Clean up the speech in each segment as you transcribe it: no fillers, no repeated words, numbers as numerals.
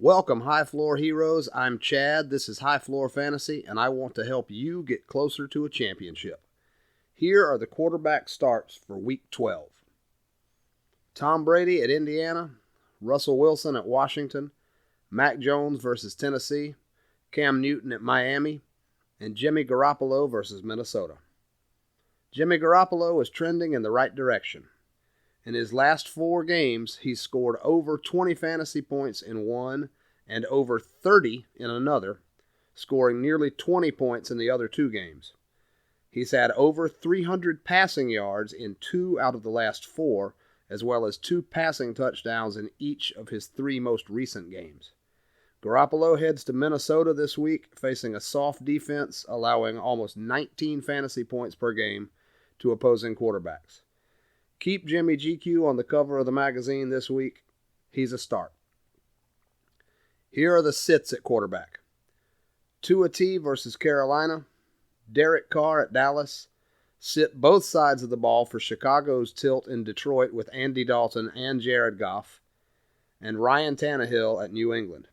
Welcome, High Floor Heroes. I'm Chad. This is High Floor Fantasy, and I want to help you get closer to a championship. Here are the quarterback starts for Week 12. Tom Brady at Indiana, Russell Wilson at Washington, Mac Jones versus Tennessee, Cam Newton at Miami, and Jimmy Garoppolo versus Minnesota. Jimmy Garoppolo is trending in the right direction. In his last 4 games, he's scored over 20 fantasy points in one and over 30 in another, scoring nearly 20 points in the other 2 games. He's had over 300 passing yards in 2 out of the last 4, as well as 2 passing touchdowns in each of his 3 most recent games. Garoppolo heads to Minnesota this week, facing a soft defense, allowing almost 19 fantasy points per game to opposing quarterbacks. Keep Jimmy GQ on the cover of the magazine this week. He's a start. Here are the sits at quarterback. Tua T versus Carolina. Derek Carr at Dallas. Sit both sides of the ball for Chicago's tilt in Detroit with Andy Dalton and Jared Goff. And Ryan Tannehill at New England.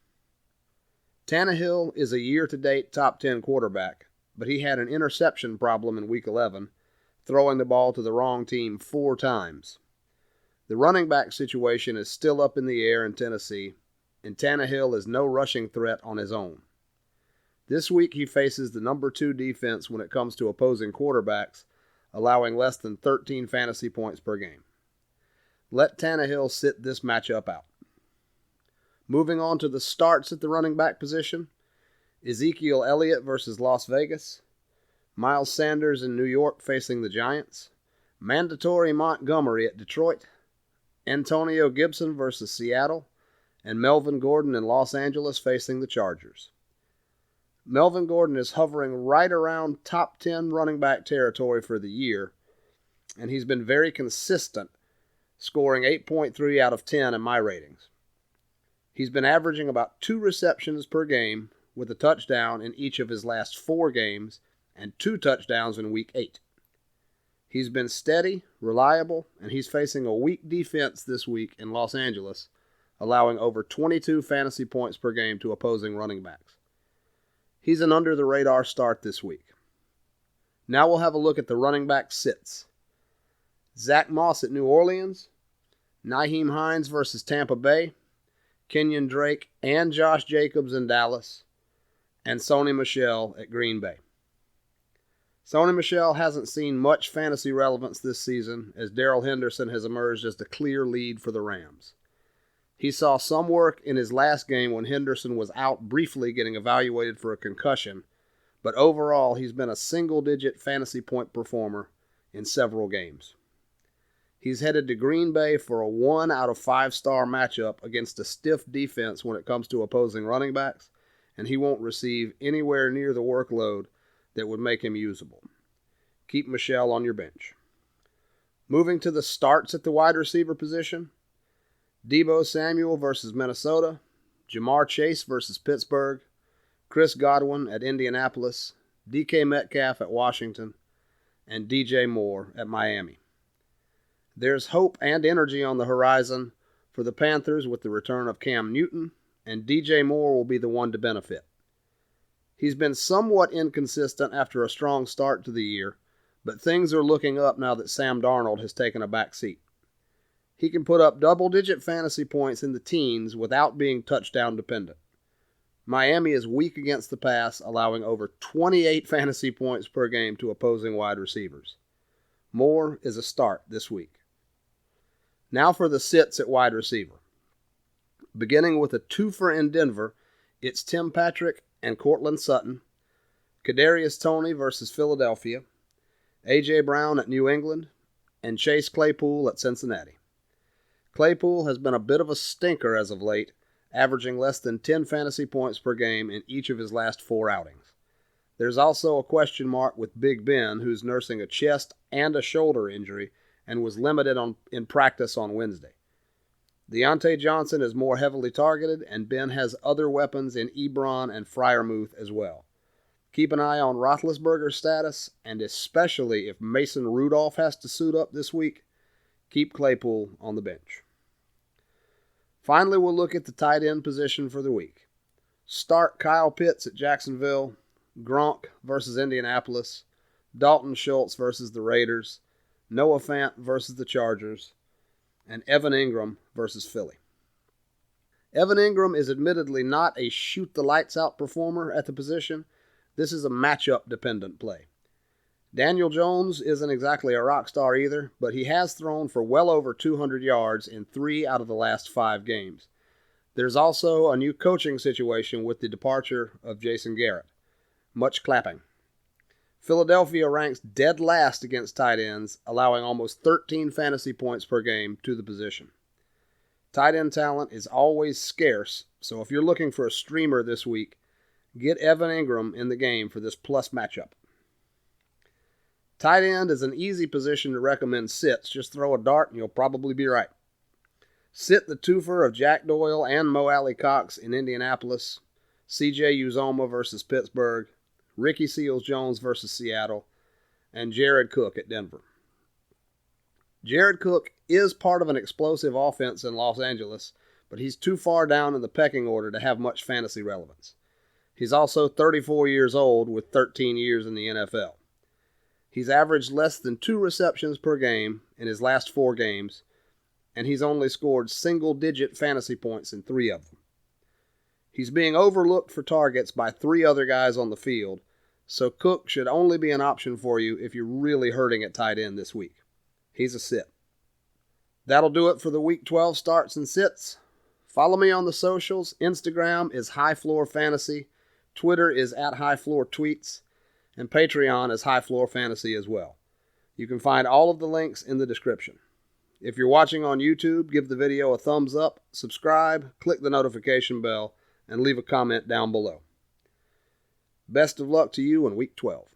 Tannehill is a year-to-date top 10 quarterback, but he had an interception problem in Week 11, throwing the ball to the wrong team 4 times. The running back situation is still up in the air in Tennessee, and Tannehill is no rushing threat on his own. This week he faces the number 2 defense when it comes to opposing quarterbacks, allowing less than 13 fantasy points per game. Let Tannehill sit this matchup out. Moving on to the starts at the running back position, Ezekiel Elliott versus Las Vegas, Miles Sanders in New York facing the Giants, Mandatory Montgomery at Detroit, Antonio Gibson versus Seattle, and Melvin Gordon in Los Angeles facing the Chargers. Melvin Gordon is hovering right around top 10 running back territory for the year, and he's been very consistent, scoring 8.3 out of 10 in my ratings. He's been averaging about 2 receptions per game with a touchdown in each of his last 4 games, and 2 touchdowns in Week 8. He's been steady, reliable, and he's facing a weak defense this week in Los Angeles, allowing over 22 fantasy points per game to opposing running backs. He's an under-the-radar start this week. Now we'll have a look at the running back sits. Zach Moss at New Orleans, Nyheim Hines versus Tampa Bay, Kenyon Drake and Josh Jacobs in Dallas, and Sony Michel at Green Bay. Sony Michel hasn't seen much fantasy relevance this season as Darrell Henderson has emerged as the clear lead for the Rams. He saw some work in his last game when Henderson was out briefly getting evaluated for a concussion, but overall he's been a single-digit fantasy point performer in several games. He's headed to Green Bay for a 1 out of 5-star matchup against a stiff defense when it comes to opposing running backs, and he won't receive anywhere near the workload that would make him usable. Keep Michel on your bench. Moving to the starts at the wide receiver position, Deebo Samuel versus Minnesota, Jamar Chase versus Pittsburgh, Chris Godwin at Indianapolis, DK Metcalf at Washington, and DJ Moore at Miami. There's hope and energy on the horizon for the Panthers with the return of Cam Newton, and DJ Moore will be the one to benefit. He's been somewhat inconsistent after a strong start to the year, but things are looking up now that Sam Darnold has taken a back seat. He can put up double-digit fantasy points in the teens without being touchdown dependent. Miami is weak against the pass, allowing over 28 fantasy points per game to opposing wide receivers. Moore is a start this week. Now for the sits at wide receiver. Beginning with a twofer in Denver, it's Tim Patrick and Cortland Sutton, Kadarius Toney versus Philadelphia, A.J. Brown at New England, and Chase Claypool at Cincinnati. Claypool has been a bit of a stinker as of late, averaging less than 10 fantasy points per game in each of his last 4 outings. There's also a question mark with Big Ben, who's nursing a chest and a shoulder injury and was limited in practice on Wednesday. Deontay Johnson is more heavily targeted, and Ben has other weapons in Ebron and Freiermuth as well. Keep an eye on Roethlisberger's status, and especially if Mason Rudolph has to suit up this week, keep Claypool on the bench. Finally, we'll look at the tight end position for the week. Start Kyle Pitts at Jacksonville, Gronk versus Indianapolis, Dalton Schultz versus the Raiders, Noah Fant versus the Chargers, and Evan Ingram versus Philly. Evan Ingram is admittedly not a shoot-the-lights-out performer at the position. This is a matchup-dependent play. Daniel Jones isn't exactly a rock star either, but he has thrown for well over 200 yards in 3 out of the last 5 games. There's also a new coaching situation with the departure of Jason Garrett. Much clapping. Philadelphia ranks dead last against tight ends, allowing almost 13 fantasy points per game to the position. Tight end talent is always scarce, so if you're looking for a streamer this week, get Evan Ingram in the game for this plus matchup. Tight end is an easy position to recommend sits. Just throw a dart and you'll probably be right. Sit the twofer of Jack Doyle and Mo Alley-Cox in Indianapolis, C.J. Uzomah versus Pittsburgh, Ricky Seals-Jones versus Seattle, and Jared Cook at Denver. Jared Cook is part of an explosive offense in Los Angeles, but he's too far down in the pecking order to have much fantasy relevance. He's also 34 years old with 13 years in the NFL. He's averaged less than 2 receptions per game in his last 4 games, and he's only scored single-digit fantasy points in 3 of them. He's being overlooked for targets by 3 other guys on the field, so Cook should only be an option for you if you're really hurting at tight end this week. He's a sit. That'll do it for the Week 12 starts and sits. Follow me on the socials. Instagram is highfloorfantasy, Twitter is @highfloortweets, and Patreon is highfloorfantasy as well. You can find all of the links in the description. If you're watching on YouTube, give the video a thumbs up, subscribe, click the notification bell, and leave a comment down below. Best of luck to you in Week 12.